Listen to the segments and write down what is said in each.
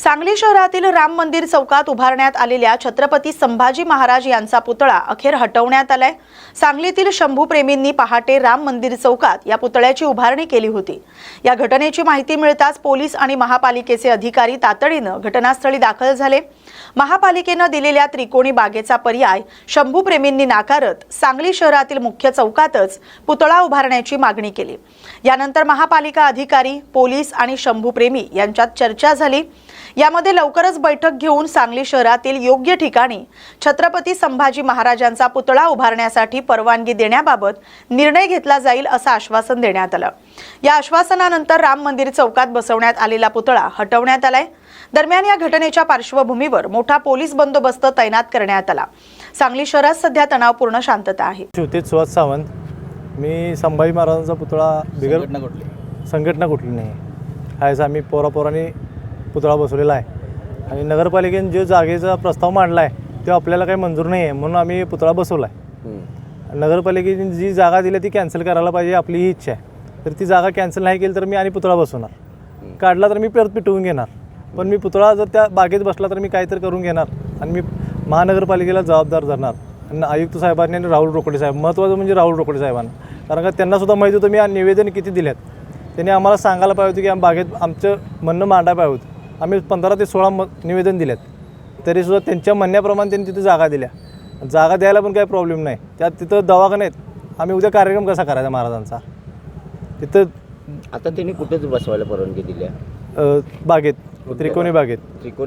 सांगली शहरातील राम मंदिर चौकात उभारण्यात आलेल्या छत्रपती संभाजी महाराज यांचा पुतळा अखेर हटवण्यात आलाय। सांगलीतील शंभू प्रेमींनी पहाटे राम मंदिर चौकात या पुतळ्याची उभारणी केली होती। या घटनेची माहिती मिळताच पोलीस आणि महापालिकेचे अधिकारी तातडीने घटनास्थळी दाखल झाले। महापालिकेने दिलेल्या त्रिकोणी बागेचा पर्याय शंभू प्रेमींनी नाकारत सांगली शहरातील मुख्य चौकातच पुतळा उभारण्याची मागणी केली। यानंतर महापालिका अधिकारी, पोलीस आणि शंभू प्रेमी यांच्यात चर्चा झाली। यामध्ये लवकरच बैठक घेऊन सांगली शहरातील योग्य ठिकाणी छत्रपती संभाजी महाराजांचा पुतळा उभारण्यासाठी परवानगी देण्याबाबत निर्णय घेतला जाईल असं आश्वासन देण्यात आलं। या आश्वासनानंतर राम मंदिर चौकात बसवण्यात आलेला पुतळा हटवण्यात आलाय। दरम्यान या घटनेच्या पार्श्वभूमीवर मोठा पोलीस बंदोबस्त तैनात करण्यात आला। सांगली शहरात सध्या तणावपूर्ण शांतता आहे। शिवतेज सुहास सावंत, मी संभाजी महाराजांचा पुतळा बिगर संघटना कुठली नाही आहेच आम्ही पोरापोरांनी पुतळा बसवलेला आहे आणि नगरपालिकेने जो जागेचा प्रस्ताव मांडला आहे तो आपल्याला काही मंजूर नाही आहे म्हणून आम्ही पुतळा बसवला आहे। नगरपालिकेने जी जागा दिली ती कॅन्सल करायला पाहिजे आपली ही इच्छा आहे। तर ती जागा कॅन्सल नाही केली तर मी आणि पुतळा बसवणार, काढला तर मी परत पिटवून घेणार, पण मी पुतळा जर त्या बागेत बसला तर मी काहीतरी करून घेणार आणि मी महानगरपालिकेला जबाबदार धरणार। आणि आयुक्त साहेबांनी आणि राहुल रोकडे साहेब, महत्त्वाचं म्हणजे राहुल रोकडे साहेबांना, कारण का त्यांनासुद्धा माहिती होतं मी निवेदन किती दिल्यात, त्यांनी आम्हाला सांगायला पाहिजे होतं की बागेत आमचं म्हणणं मांडायला पाहिजे होतं। आम्ही 15 ते 16 निवेदन दिल्यात, तरीसुद्धा त्यांच्या म्हणण्याप्रमाणे त्यांनी तिथे जागा दिल्या। जागा द्यायला पण काही प्रॉब्लेम नाही, त्यात तिथं दवाखाने आहेत। आम्ही उद्या कार्यक्रम कसा करायचा महाराजांचा तिथं? आता त्यांनी कुठेच बसवायला परवानगी दिल्या? बागेत, त्रिकोणी बागेत,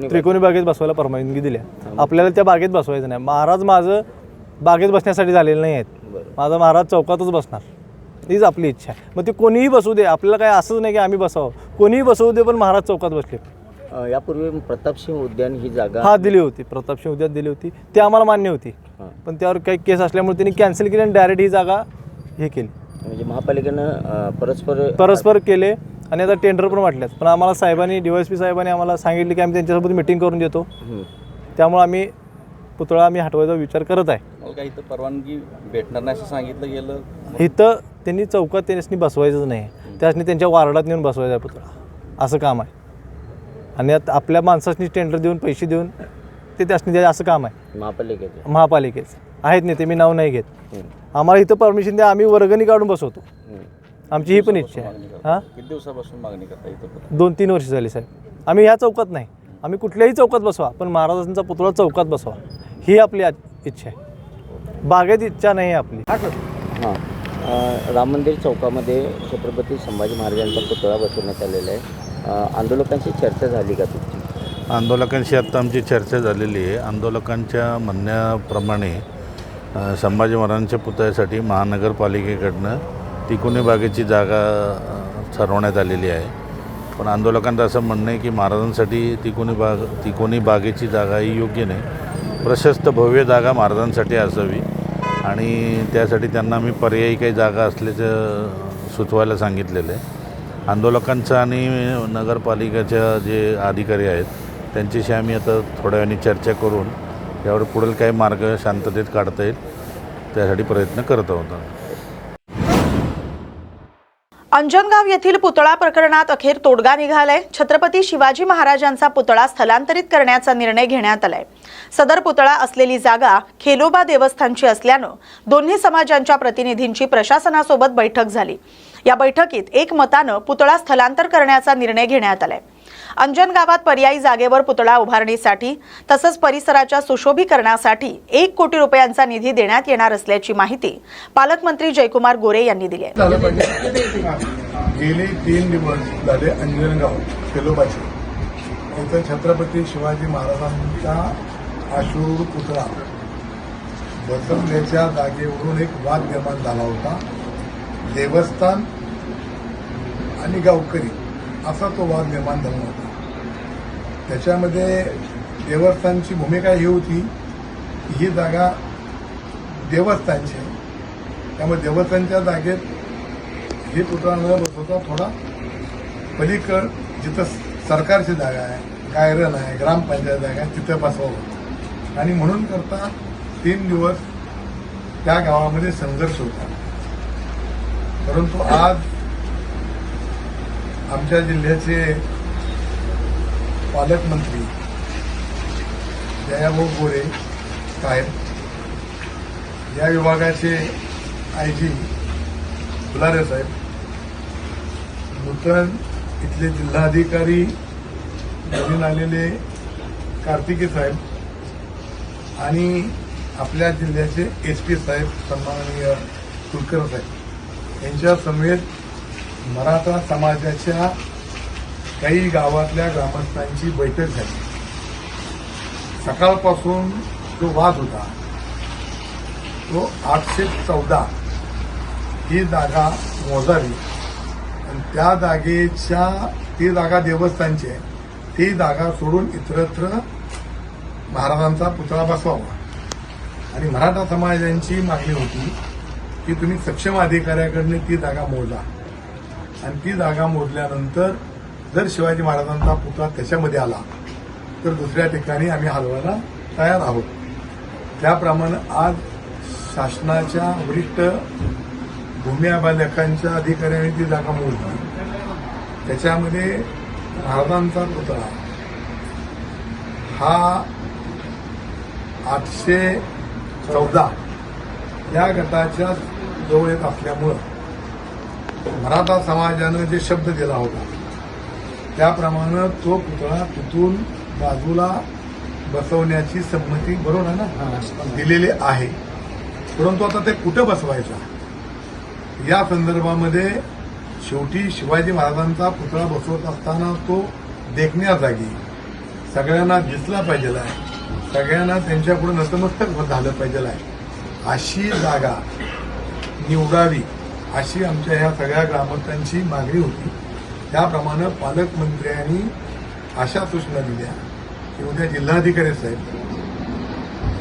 त्रिकोणी बागेत बसवायला परवानगी दिल्या। आपल्याला त्या बागेत बसवायचं नाही। महाराज माझं बागेत बसण्यासाठी झालेलं नाही आहेत, माझा महाराज चौकातच बसणार, हीच आपली इच्छा आहे। मग ते कोणीही बसू दे, आपल्याला काय असंच नाही की आम्ही बसावं, कोणीही बसवू दे, पण महाराज चौकात बसले। यापूर्वी प्रतापसिंह उद्यान ही जागा दिली होती, प्रतापसिंह उद्यान दिली होती, ती आम्हाला मान्य होती, पण त्यावर काही केस असल्यामुळे त्यांनी कॅन्सल केली आणि डायरेक्ट ही जागा हे केली। म्हणजे महापालिकेनं परस्पर केले आणि आता टेंडर पण वाटल्यात, पण आम्हाला साहेबांनी, DYSP साहेबांनी आम्हाला सांगितले की आम्ही त्यांच्यासोबत मिटिंग करून देतो, त्यामुळे आम्ही पुतळा हटवायचा विचार करत आहे। काही इथं परवानगी भेटणार नाही असं सांगितलं गेलं। इथं त्यांनी चौकात त्यांनी बसवायचंच नाही, त्यासनी त्यांच्या वार्डात नेऊन बसवायचा आहे पुतळा, असं काम आहे। आणि आपल्या माणसांनी टेंडर देऊन पैसे देऊन ते त्यासनी द्यायचं असं काम आहे महापालिकेचं आहेत नेते, मी नाव नाही घेत। आम्हाला इथं परमिशन द्या, आम्ही वर्गणी काढून बसवतो, आमची ही पण इच्छा आहे। हां, किती दिवसापासून मागणी करता इथं? 2-3 वर्ष झाली साहेब। आम्ही ह्या चौकात नाही, आम्ही कुठल्याही चौकात बसवा, पण महाराजांचा पुतळा चौकात बसवा ही आपली इच्छा आहे, बागेत इच्छा नाही आहे आपली। हां, राम मंदिर चौकामध्ये छत्रपती संभाजी महाराजांचा पुतळा बसवण्यात आलेला आहे। आंदोलकांची चर्चा झाली का तुमची? आंदोलकांशी आत्ता आमची चर्चा झालेली आहे। आंदोलकांच्या म्हणण्याप्रमाणे संभाजी महाराजांच्या पुतळ्यासाठी महानगरपालिकेकडनं तिकोनी बागेची जागा ठरवण्यात आलेली आहे, पण आंदोलकांचं असं म्हणणं आहे की महाराजांसाठी तिकोनी बागेची जागा ही योग्य नाही, प्रशस्त भव्य जागा महाराजांसाठी असावी आणि त्यासाठी त्यांना आम्ही पर्यायी काही जागा असल्याचं सुचवायला सांगितलेलं आहे। आंदोलकांचं आणि नगरपालिकेच्या जे अधिकारी आहेत त्यांच्याशी आम्ही आता थोड्या वेळाने चर्चा करून यावर पुढील काही मार्ग शांततेत काढता येईल त्यासाठी प्रयत्न करत आहोत। अंजनगाव येथील पुतळा प्रकरणात अखेर तोडगा निघालाय। छत्रपती शिवाजी महाराजांचा पुतळा स्थलांतरित करण्याचा निर्णय घेण्यात आलाय। सदर पुतळा असलेली जागा खेलोबा देवस्थानची असल्यानं दोन्ही समाजांच्या प्रतिनिधींची प्रशासनासोबत बैठक झाली। या बैठकीत एकमतानं पुतळा स्थलांतर करण्याचा निर्णय घेण्यात आलाय। अंजन गावात पर्यायी जागेवर पुतळा उभारणीसाठी तसंच परिसराच्या सुशोभीकरणासाठी 1 कोटी रुपयांचा निधी देण्यात येणार असल्याची माहिती पालकमंत्री जयकुमार गोरे यांनी दिली आहे। गेले 3 दिवस झाले अंजनगाव खेलोबाचे इथं छत्रपती शिवाजी महाराजांचा अश्रू पुतळा बसवण्याच्या जागेवरून एक वाद निर्माण झाला होता। देवस्थान आणि गावकरी असा तो वाद निर्माण झाला होता। त्याच्यामध्ये देवस्थानची भूमिका ही होती की ही जागा देवस्थानची आहे, त्यामुळे देवस्थानच्या जागेत हे पुतळा न बसवता थोडा पलीकड जिथं सरकारची जागा आहे, गायरन आहे, ग्रामपंचायत जागा आहे तिथं बसवावं आणि म्हणून करता 3 दिवस त्या गावामध्ये संघर्ष होता। परंतु आज आमच्या जिल्ह्याचे पालकमंत्री दयाभाऊ गोरे साहेब, या विभागाचे IG फुलारे साहेब, नूतन इथले जिल्हाधिकारी नवीन आलेले कार्तिके साहेब आणि आपल्या जिल्ह्याचे SP साहेब सन्माननीय कुलकर्णी साहेब यांच्या समेत मराठा समाजाच्या काही गावातल्या ग्रामस्थांची बैठक झाली. सकाळपासून जो वाद होता तो 814 ही जागा मोजावी आणि त्या जागेच्या ती जागा देवस्थानची आहे, ती जागा सोडून इतरत्र महाराजांचा पुतळा बसवावा आणि मराठा समाजाची मागणी होती की तुम्ही सक्षम अधिकाऱ्याकडनं ती जागा मोजा आणि ती जागा मोजल्यानंतर जर शिवाजी महाराजांचा पुतळा त्याच्यामध्ये आला तर दुसऱ्या ठिकाणी आम्ही हलवायला तयार आहोत. त्याप्रमाणे आज शासनाच्या वरिष्ठ भूमी अभिलेखांच्या अधिकाऱ्यांनी ती जागा मोजली. त्याच्यामध्ये महाराजांचा पुतळा हा 814 या गटाच्या जवळ येत असल्यामुळं मराठा समाजानं जे शब्द दिला होता त्याप्रमाणे तो पुतळा तिथून बाजूला बसवण्याची संमती बरोबर आहे ना दिलेली आहे. परंतु आता ते कुठं बसवायचा या संदर्भामध्ये शेवटी शिवाजी महाराजांचा पुतळा बसवत असताना तो देखण्या जागी सगळ्यांना दिसला पाहिजे आहे, सगळ्यांना त्यांच्यापुढे नतमस्तक झालं पाहिजे आहे, अशी जागा निवडावी अशी आमच्या ह्या सगळ्या ग्रामस्थांची मागणी होती. त्याप्रमाणे पालकमंत्र्यांनी अशा सूचना दिल्या की उद्या जिल्हाधिकारी साहेब,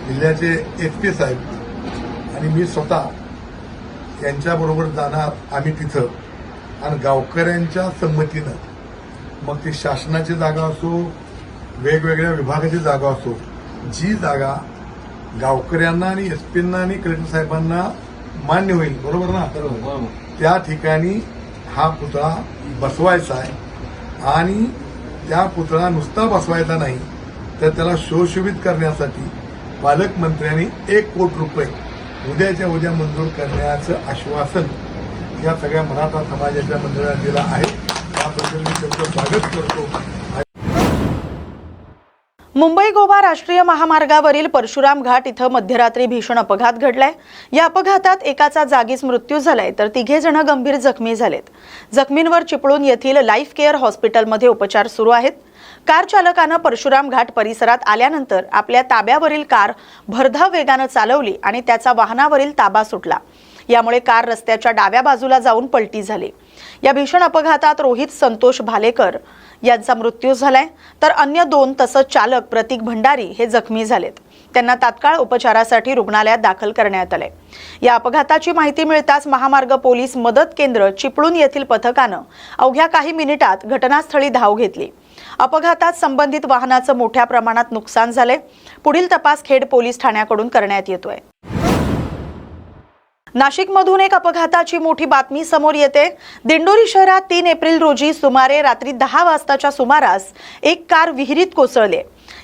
जिल्ह्याचे SP साहेब आणि मी स्वतः यांच्याबरोबर जाणार आम्ही तिथं आणि गावकऱ्यांच्या संमतीनं मग ती शासनाची जागा असो वेगवेगळ्या विभागाची जागा असो, जी जागा गावकऱ्यांना आणि SPंना आणि कलेक्टर साहेबांना मान्य होईल बरोबर ना, त्या ठिकाणी हा पुतळा बसवायचा आहे आणि त्या पुतळा नुसता बसवायचा नाही तर त्याला सुशोभित करण्यासाठी पालकमंत्र्यांनी 1 कोटी रुपये उद्याच्या उद्या मंजूर करण्याचं आश्वासन या सगळ्या मराठा समाजाच्या मंडळाला दिलं आहे. त्याबद्दल मी त्यांचं स्वागत करतो. मुंबई गोवा राष्ट्रीय महामार्गावरील परशुराम घाट इथं मध्यरात्री भीषण अपघात घडलाय. या अपघातात एकाचा जागीच मृत्यू झालाय तर 3 जण गंभीर जखमी झालेत. जखमींवर चिपळूण येथील लाईफ केअर हॉस्पिटलमध्ये उपचार सुरू आहेत. कार चालकानं परशुराम घाट परिसरात आल्यानंतर आपल्या ताब्यावरील कार भरधाव वेगानं चालवली आणि त्याचा वाहनावरील ताबा सुटला. यामुळे कार रस्त्याच्या डाव्या बाजूला जाऊन पलटी झाली. या भीषण अपघातात रोहित संतोष भालेकर यांचा मृत्यू झालाय तर अन्य 2 तसंच चालक प्रतीक भंडारी हे जखमी झालेत. त्यांना तात्काळ उपचारासाठी रुग्णालयात दाखल करण्यात आले. या अपघाताची माहिती मिळताच महामार्ग पोलीस मदत केंद्र चिपळूण येथील पथकानं अवघ्या काही मिनिटात घटनास्थळी धाव घेतली. अपघातात संबंधित वाहनाचं मोठ्या प्रमाणात नुकसान झाले. पुढील तपास खेड पोलीस ठाण्याकडून करण्यात येतोय. नाशिकमधून एक अपघाताची मोठी बातमी समोर येते. दिंडोरी शहरात 3 एप्रिल रोजी सुमारे रात्री 10 वाजताच्या सुमारास एक कार विहिरीत कोसळली.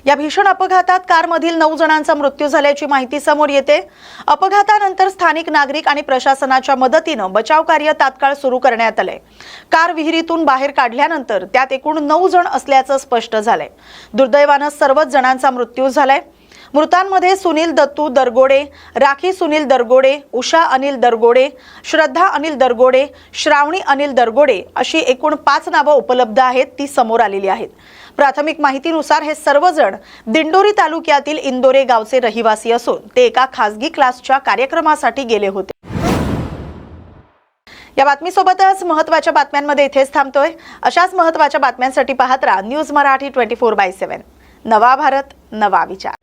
या भीषण अपघातात कारमधील 9 जणांचा मृत्यू झाल्याची माहिती समोर येते. अपघातानंतर स्थानिक नागरिक आणि प्रशासनाच्या मदतीनं बचाव कार्य तात्काळ सुरू करण्यात आले. कार विहिरीतून बाहेर काढल्यानंतर त्यात एकूण 9 जण असल्याचं स्पष्ट झालंय. दुर्दैवानं सर्वच जणांचा मृत्यू झालाय. मृतांमध्ये सुनील दत्तू दरगोडे, राखी सुनील दरगोडे, उषा अनिल दरगोडे, श्रद्धा अनिल दरगोडे, श्रावणी अनिल दरगोडे अशी एकूण 5 नावं उपलब्ध आहेत, ती समोर आलेली आहेत. प्राथमिक माहितीनुसार हे सर्वजण दिंडोरी तालुक्यातील इंदोरे गावचे रहिवासी असून ते एका खासगी क्लासच्या कार्यक्रमासाठी गेले होते. या बातमीसोबतच महत्त्वाच्या बातम्यांमध्ये इथेच थांबतोय. अशाच महत्त्वाच्या बातम्यांसाठी पाहत राहा न्यूज मराठी 24/7. नवा भारत, नवा विचार.